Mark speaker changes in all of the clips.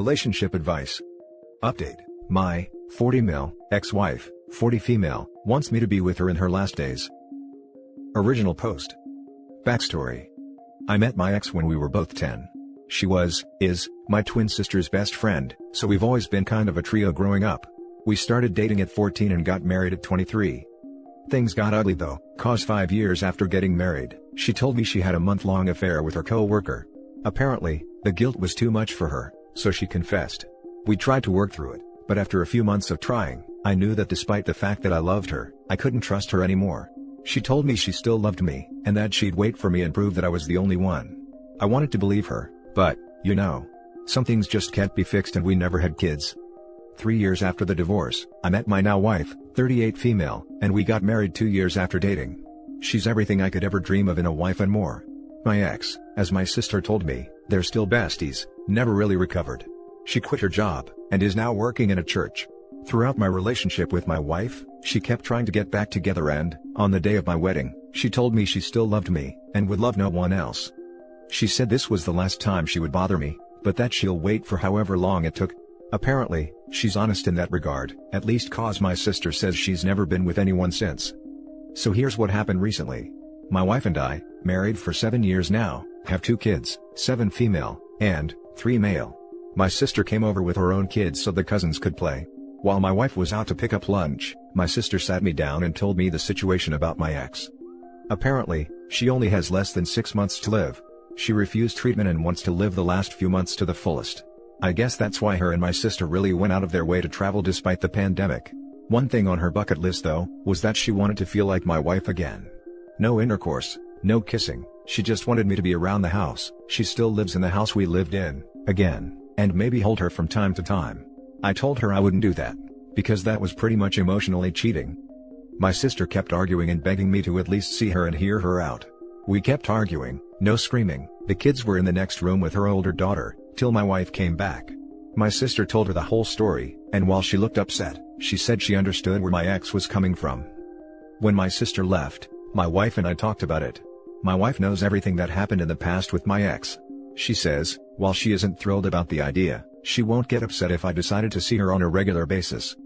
Speaker 1: Relationship advice. Update. My 40 male ex-wife, 40 female, wants me to be with her in her last days. Original post. Backstory. I met my ex when we were both 10. She is, my twin sister's best friend, so we've always been kind of a trio growing up. We started dating at 14 and got married at 23. Things got ugly though, cause 5 years after getting married, she told me she had a month-long affair with her co-worker. Apparently, the guilt was too much for her, so she confessed. We tried to work through it, but after a few months of trying, I knew that despite the fact that I loved her, I couldn't trust her anymore. She told me she still loved me, and that she'd wait for me and prove that I was the only one. I wanted to believe her, but, some things just can't be fixed and we never had kids. 3 years after the divorce, I met my now wife, 38 female, and we got married 2 years after dating. She's everything I could ever dream of in a wife and more. My ex, as my sister told me, they're still besties, never really recovered. She quit her job, and is now working in a church. Throughout my relationship with my wife, she kept trying to get back together and, on the day of my wedding, she told me she still loved me, and would love no one else. She said this was the last time she would bother me, but that she'll wait for however long it took. Apparently, she's honest in that regard, at least cause my sister says she's never been with anyone since. So here's what happened recently. My wife and I, married for 7 years now, have 2 kids, 7 female, and 3 male. My sister came over with her own kids so the cousins could play. While my wife was out to pick up lunch, my sister sat me down and told me the situation about my ex. Apparently, she only has less than 6 months to live. She refused treatment and wants to live the last few months to the fullest. I guess that's why her and my sister really went out of their way to travel despite the pandemic. One thing on her bucket list though, was that she wanted to feel like my wife again. No intercourse, no kissing, she just wanted me to be around the house. She still lives in the house we lived in, again, and maybe hold her from time to time. I told her I wouldn't do that, because that was pretty much emotionally cheating. My sister kept arguing and begging me to at least see her and hear her out. We kept arguing, no screaming, the kids were in the next room with her older daughter, till my wife came back. My sister told her the whole story, and while she looked upset, she said she understood where my ex was coming from. When my sister left, my wife and I talked about it. My wife knows everything that happened in the past with my ex. She says, while she isn't thrilled about the idea, she won't get upset if I decided to see her on a regular basis.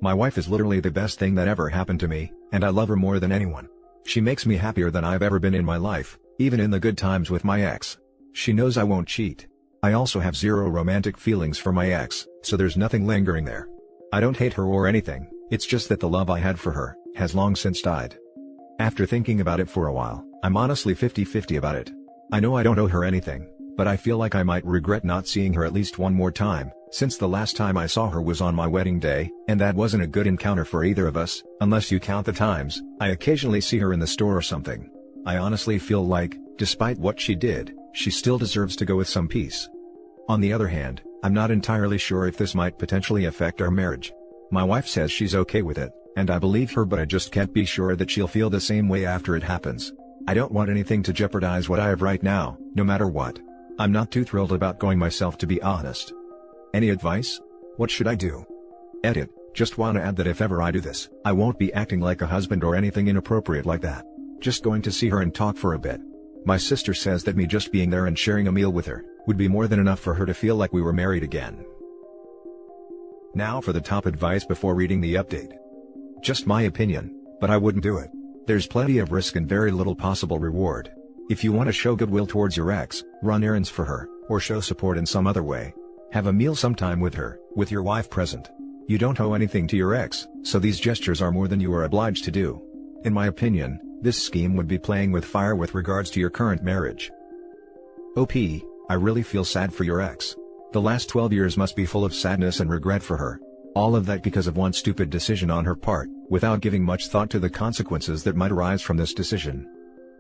Speaker 1: My wife is literally the best thing that ever happened to me, and I love her more than anyone. She makes me happier than I've ever been in my life, even in the good times with my ex. She knows I won't cheat. I also have zero romantic feelings for my ex, so there's nothing lingering there. I don't hate her or anything, it's just that the love I had for her has long since died. After thinking about it for a while, I'm honestly 50-50 about it. I know I don't owe her anything, but I feel like I might regret not seeing her at least one more time, since the last time I saw her was on my wedding day, and that wasn't a good encounter for either of us, unless you count the times I occasionally see her in the store or something. I honestly feel like, despite what she did, she still deserves to go with some peace. On the other hand, I'm not entirely sure if this might potentially affect our marriage. My wife says she's okay with it, and I believe her, but I just can't be sure that she'll feel the same way after it happens. I don't want anything to jeopardize what I have right now, no matter what. I'm not too thrilled about going myself, to be honest. Any advice? What should I do? Edit. Just want to add that if ever I do this, I won't be acting like a husband or anything inappropriate like that. Just going to see her and talk for a bit. My sister says that me just being there and sharing a meal with her would be more than enough for her to feel like we were married again. Now for the top advice before reading the update. Just my opinion, but I wouldn't do it. There's plenty of risk and very little possible reward. If you want to show goodwill towards your ex, run errands for her, or show support in some other way. Have a meal sometime with her, with your wife present. You don't owe anything to your ex, so these gestures are more than you are obliged to do. In my opinion, this scheme would be playing with fire with regards to your current marriage. OP, I really feel sad for your ex. The last 12 years must be full of sadness and regret for her. All of that because of one stupid decision on her part, without giving much thought to the consequences that might arise from this decision.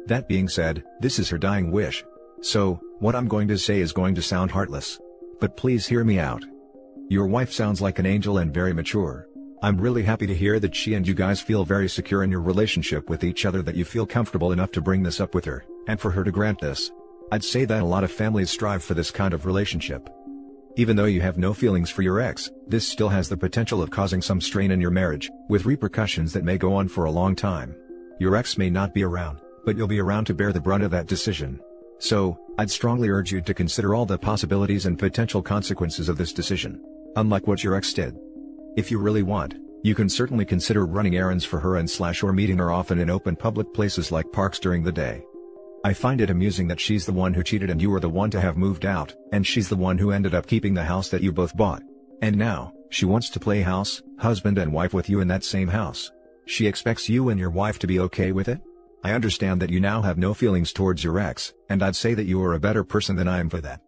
Speaker 1: That being said, this is her dying wish. So, what I'm going to say is going to sound heartless. But please hear me out. Your wife sounds like an angel and very mature. I'm really happy to hear that she and you guys feel very secure in your relationship with each other, that you feel comfortable enough to bring this up with her, and for her to grant this. I'd say that a lot of families strive for this kind of relationship. Even though you have no feelings for your ex, this still has the potential of causing some strain in your marriage, with repercussions that may go on for a long time. Your ex may not be around, but you'll be around to bear the brunt of that decision. So, I'd strongly urge you to consider all the possibilities and potential consequences of this decision. Unlike what your ex did. If you really want, you can certainly consider running errands for her or meeting her often in open public places like parks during the day. I find it amusing that she's the one who cheated and you were the one to have moved out, and she's the one who ended up keeping the house that you both bought. And now, she wants to play house, husband and wife with you in that same house. She expects you and your wife to be okay with it? I understand that you now have no feelings towards your ex, and I'd say that you are a better person than I am for that.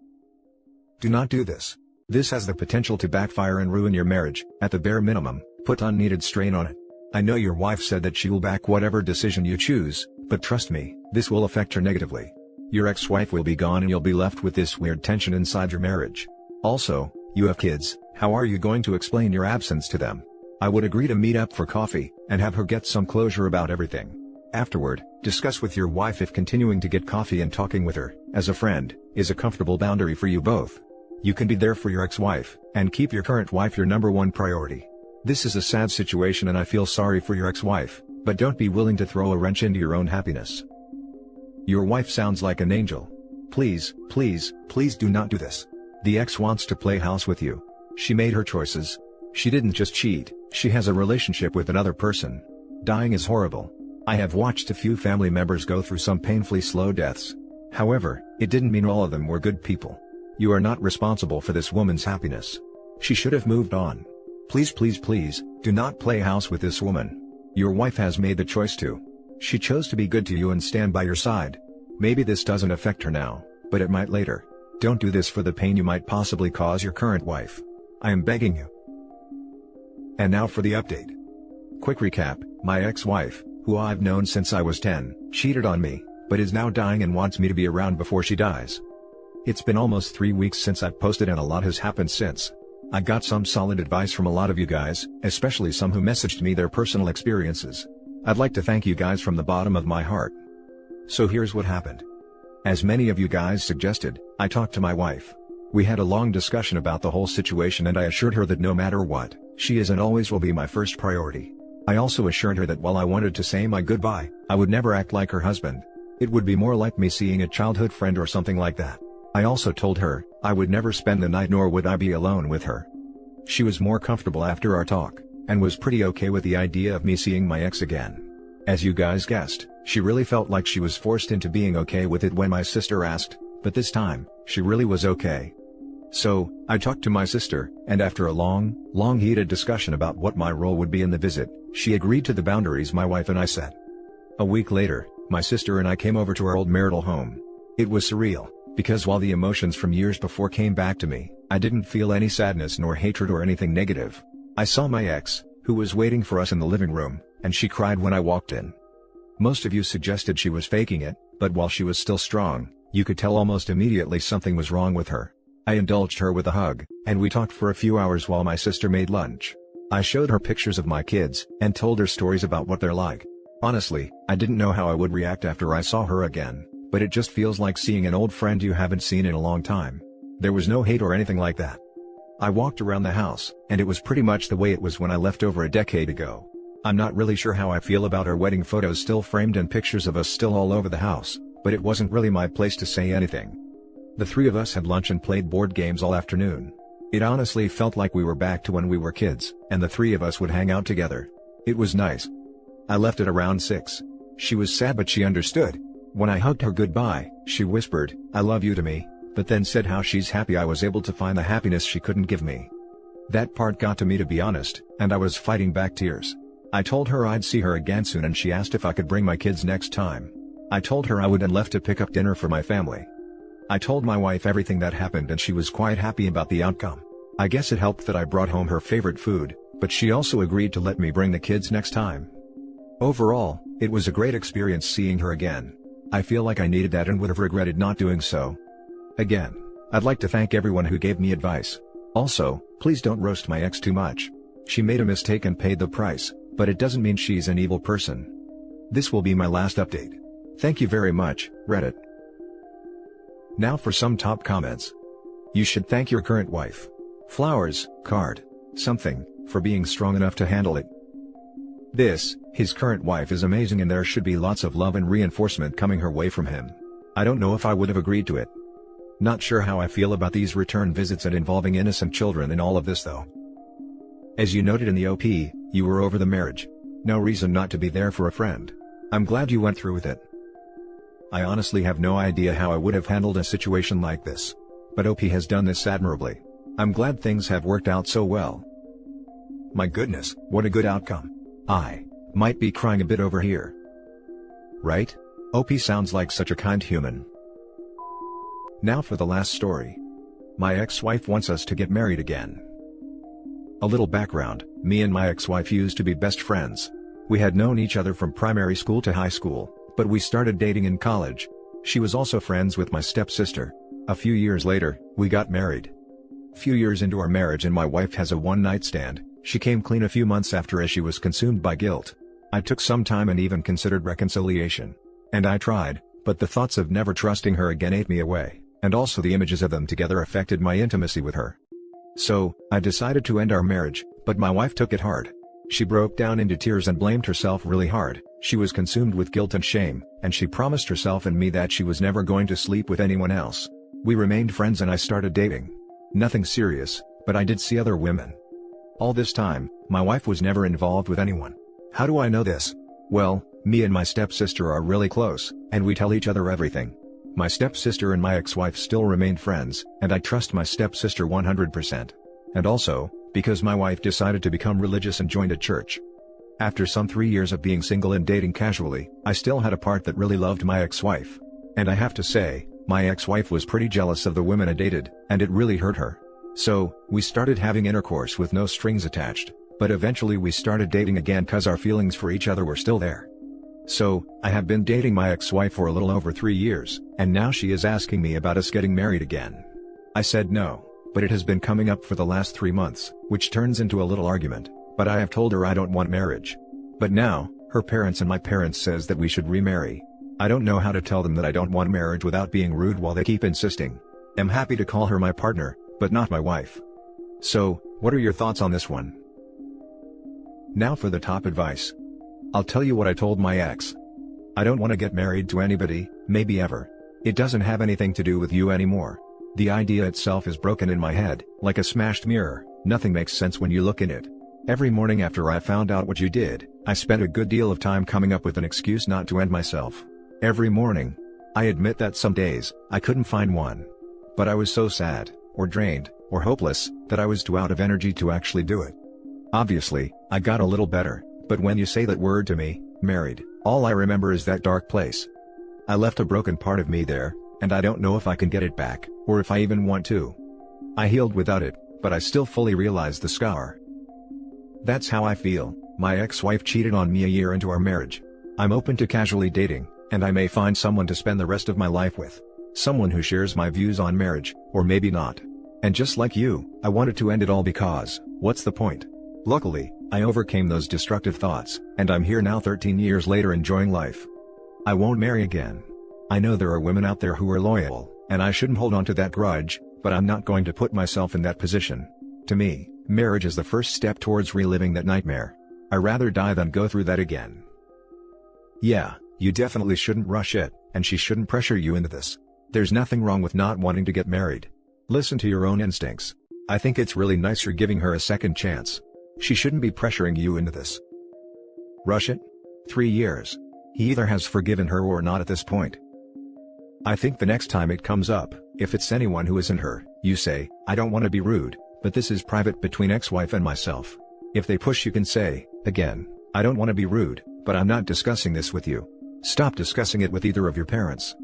Speaker 1: Do not do this. This has the potential to backfire and ruin your marriage. At the bare minimum, put unneeded strain on it. I know your wife said that she will back whatever decision you choose, but trust me, this will affect her negatively. Your ex-wife will be gone and you'll be left with this weird tension inside your marriage. Also, you have kids, how are you going to explain your absence to them? I would agree to meet up for coffee, and have her get some closure about everything. Afterward, discuss with your wife if continuing to get coffee and talking with her, as a friend, is a comfortable boundary for you both. You can be there for your ex-wife, and keep your current wife your #1 priority. This is a sad situation and I feel sorry for your ex-wife, but don't be willing to throw a wrench into your own happiness. Your wife sounds like an angel. Please, please, please do not do this. The ex wants to play house with you. She made her choices. She didn't just cheat, she has a relationship with another person. Dying is horrible. I have watched a few family members go through some painfully slow deaths. However, it didn't mean all of them were good people. You are not responsible for this woman's happiness. She should have moved on. Please, please, please, do not play house with this woman. Your wife has made the choice to. She chose to be good to you and stand by your side. Maybe this doesn't affect her now, but it might later. Don't do this for the pain you might possibly cause your current wife. I am begging you. And now for the update. Quick recap, my ex-wife, who I've known since I was 10, cheated on me, but is now dying and wants me to be around before she dies. It's been almost 3 weeks since I've posted and a lot has happened since. I got some solid advice from a lot of you guys, especially some who messaged me their personal experiences. I'd like to thank you guys from the bottom of my heart. So here's what happened. As many of you guys suggested, I talked to my wife. We had a long discussion about the whole situation and I assured her that no matter what, she is and always will be my first priority. I also assured her that while I wanted to say my goodbye, I would never act like her husband. It would be more like me seeing a childhood friend or something like that. I also told her, I would never spend the night nor would I be alone with her. She was more comfortable after our talk, and was pretty okay with the idea of me seeing my ex again. As you guys guessed, she really felt like she was forced into being okay with it when my sister asked, but this time, she really was okay. So, I talked to my sister, and after a long heated discussion about what my role would be in the visit, she agreed to the boundaries my wife and I set. A week later, my sister and I came over to our old marital home. It was surreal, because while the emotions from years before came back to me, I didn't feel any sadness nor hatred or anything negative. I saw my ex, who was waiting for us in the living room, and she cried when I walked in. Most of you suggested she was faking it, but while she was still strong, you could tell almost immediately something was wrong with her. I indulged her with a hug, and we talked for a few hours while my sister made lunch. I showed her pictures of my kids, and told her stories about what they're like. Honestly, I didn't know how I would react after I saw her again, but it just feels like seeing an old friend you haven't seen in a long time. There was no hate or anything like that. I walked around the house, and it was pretty much the way it was when I left over a decade ago. I'm not really sure how I feel about our wedding photos still framed and pictures of us still all over the house, but it wasn't really my place to say anything. The three of us had lunch and played board games all afternoon. It honestly felt like we were back to when we were kids, and the three of us would hang out together. It was nice. I left at around 6. She was sad but she understood. When I hugged her goodbye, she whispered, "I love you" to me, but then said how she's happy I was able to find the happiness she couldn't give me. That part got to me, to be honest, and I was fighting back tears. I told her I'd see her again soon and she asked if I could bring my kids next time. I told her I would and left to pick up dinner for my family. I told my wife everything that happened and she was quite happy about the outcome. I guess it helped that I brought home her favorite food, but she also agreed to let me bring the kids next time. Overall, it was a great experience seeing her again. I feel like I needed that and would have regretted not doing so. Again, I'd like to thank everyone who gave me advice. Also, please don't roast my ex too much. She made a mistake and paid the price, but it doesn't mean she's an evil person. This will be my last update. Thank you very much, Reddit. Now for some top comments. You should thank your current wife. Flowers, card, something, for being strong enough to handle it. His current wife is amazing and there should be lots of love and reinforcement coming her way from him. I don't know if I would have agreed to it. Not sure how I feel about these return visits and involving innocent children in all of this though. As you noted in the OP, you were over the marriage. No reason not to be there for a friend. I'm glad you went through with it. I honestly have no idea how I would have handled a situation like this. But OP has done this admirably. I'm glad things have worked out so well. My goodness, what a good outcome. I might be crying a bit over here. Right? OP sounds like such a kind human. Now for the last story. My ex-wife wants us to get married again. A little background, me and my ex-wife used to be best friends. We had known each other from primary school to high school, but we started dating in college. She was also friends with my stepsister. A few years later, we got married. Few years into our marriage and my wife has a one-night stand. She came clean a few months after as she was consumed by guilt. I took some time and even considered reconciliation. And I tried, but the thoughts of never trusting her again ate me away, and also the images of them together affected my intimacy with her. So, I decided to end our marriage, but my wife took it hard. She broke down into tears and blamed herself really hard. She was consumed with guilt and shame, and she promised herself and me that she was never going to sleep with anyone else. We remained friends and I started dating. Nothing serious, but I did see other women. All this time, my wife was never involved with anyone. How do I know this? Well, me and my stepsister are really close, and we tell each other everything. My stepsister and my ex-wife still remain friends, and I trust my stepsister 100%. And also, because my wife decided to become religious and joined a church. After some 3 years of being single and dating casually, I still had a part that really loved my ex-wife. And I have to say, my ex-wife was pretty jealous of the women I dated, and it really hurt her. So, we started having intercourse with no strings attached, but eventually we started dating again cause our feelings for each other were still there. So, I have been dating my ex-wife for a little over 3 years, and now she is asking me about us getting married again. I said no, but it has been coming up for the last 3 months, which turns into a little argument, but I have told her I don't want marriage. But now, her parents and my parents says that we should remarry. I don't know how to tell them that I don't want marriage without being rude while they keep insisting. I'm happy to call her my partner, but not my wife. So, what are your thoughts on this one? Now for the top advice. I'll tell you what I told my ex. I don't want to get married to anybody, maybe ever. It doesn't have anything to do with you anymore. The idea itself is broken in my head, like a smashed mirror. Nothing makes sense when you look in it. Every morning after I found out what you did, I spent a good deal of time coming up with an excuse not to end myself. Every morning. I admit that some days, I couldn't find one. But I was so sad, or drained, or hopeless, that I was too out of energy to actually do it. Obviously, I got a little better, but when you say that word to me, married, all I remember is that dark place. I left a broken part of me there, and I don't know if I can get it back, or if I even want to. I healed without it, but I still fully realize the scar. That's how I feel. My ex-wife cheated on me a year into our marriage. I'm open to casually dating, and I may find someone to spend the rest of my life with. Someone who shares my views on marriage, or maybe not. And just like you, I wanted to end it all because, what's the point? Luckily, I overcame those destructive thoughts, and I'm here now 13 years later enjoying life. I won't marry again. I know there are women out there who are loyal, and I shouldn't hold on to that grudge, but I'm not going to put myself in that position. To me, marriage is the first step towards reliving that nightmare. I'd rather die than go through that again. Yeah, you definitely shouldn't rush it, and she shouldn't pressure you into this. There's nothing wrong with not wanting to get married. Listen to your own instincts. I think it's really nice you're giving her a second chance. She shouldn't be pressuring you into this. Rush it? 3 years. He either has forgiven her or not at this point. I think the next time it comes up, if it's anyone who isn't her, you say, I don't want to be rude, but this is private between ex-wife and myself. If they push you can say, again, I don't want to be rude, but I'm not discussing this with you. Stop discussing it with either of your parents.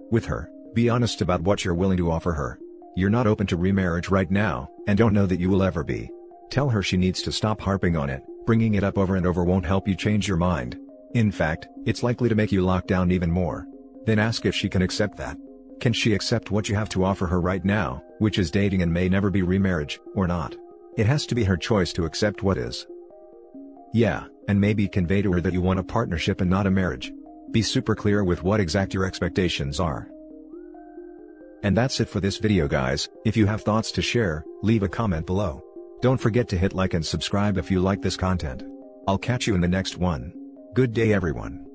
Speaker 1: With her, be honest about what you're willing to offer her. You're not open to remarriage right now, and don't know that you will ever be. Tell her she needs to stop harping on it. Bringing it up over and over won't help you change your mind. In fact, it's likely to make you lock down even more. Then ask if she can accept that. Can she accept what you have to offer her right now, which is dating and may never be remarriage, or not? It has to be her choice to accept what is. Yeah, and maybe convey to her that you want a partnership and not a marriage. Be super clear with what exact your expectations are. And that's it for this video guys. If you have thoughts to share, leave a comment below. Don't forget to hit like and subscribe if you like this content. I'll catch you in the next one. Good day everyone.